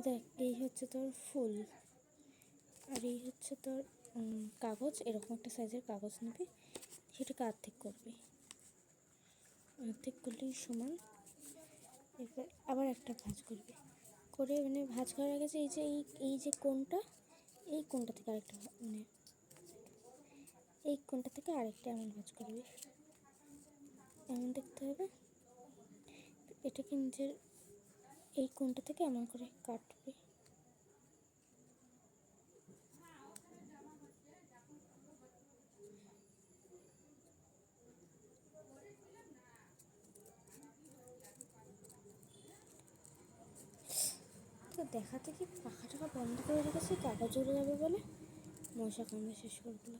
দেখ, এই হচ্ছে তোর ফুল, আর এই হচ্ছে তোর কাগজ। এরকম একটা সাইজের কাগজ নিবি, সেটাকে আর্ধেক করবি, অর্ধেক করলেই সমান। এরপর আবার একটা ভাঁজ করবি, করে মানে ভাঁজ করার আগে যে এই যে কোণটা, এই কোণটা থেকে আরেকটা মানে এই কোণটা থেকে আরেকটা এমন ভাঁজ করবি, এমন দেখতে হবে। এটাকে নিজের এই কোণটা থেকে এমন করে কাটবি। তো দেখাতে কি পাখা টাকা বন্ধ করে রেখেছি কাগজ উড়ে যাবে বলে, মশা কামড়ে শেষ করে দিল।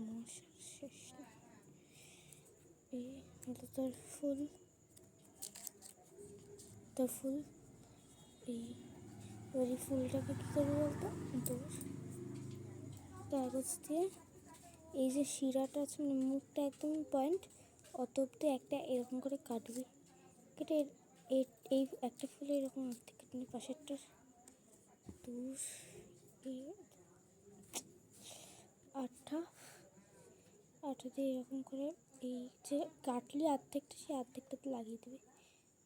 মশার শেষ না। এই হলো তোর ফুল, তোর ফুল। এই এবার এই ফুলটাকে কী করবি বলতো, তোর কাগজ দিয়ে এই যে শিরাটা আছে মানে মুখটা একদম পয়েন্ট অত অব্দি একটা এরকম করে কাটবি। কেটে এই একটা ফুলে এরকম অর্ধেক কেটে নিই পাশেরটার। তোর এই আঠা দিয়ে এরকম করে এই যে কাটলি অর্ধেকটা, সেই অর্ধেকটাতে লাগিয়ে দিবি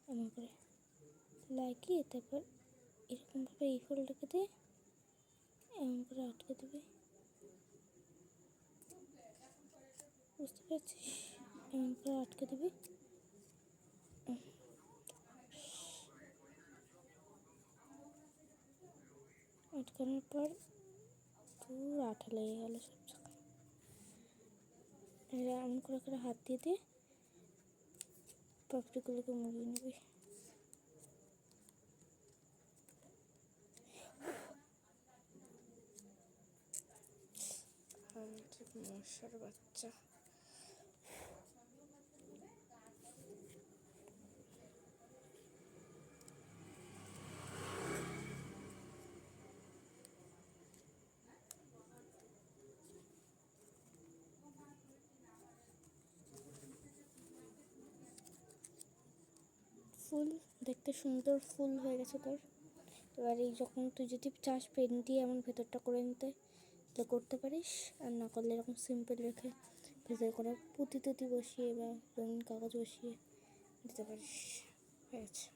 এমন করে, লাগিয়ে তারপর এরকমভাবে এই ফুলটাকে দিয়ে এমন করে আটকে দিবি। বুঝতে পারছিস? এমন করে আটকে দিবি। আটকানোর পর পুরো আঠা লেগে গেল সব জায়গায়। এমন করে হাত দিয়ে পাপড়িগুলোকে মুড়িয়ে নিবি। মশার বাচ্চা। ফুল দেখতে সুন্দর ফুল হয়ে গেছে তোর। এবার এই যখন তুই যদি চাস পেন দিয়ে এমন ভেতরটা করে নিতে, তো করতে পারিস। আর না করলে এরকম সিম্পল রেখে ভেতরে কোনো পুঁতি টুতি বসিয়ে বা রঙিন কাগজ বসিয়ে দিতে পারিস। হয়ে গেছে।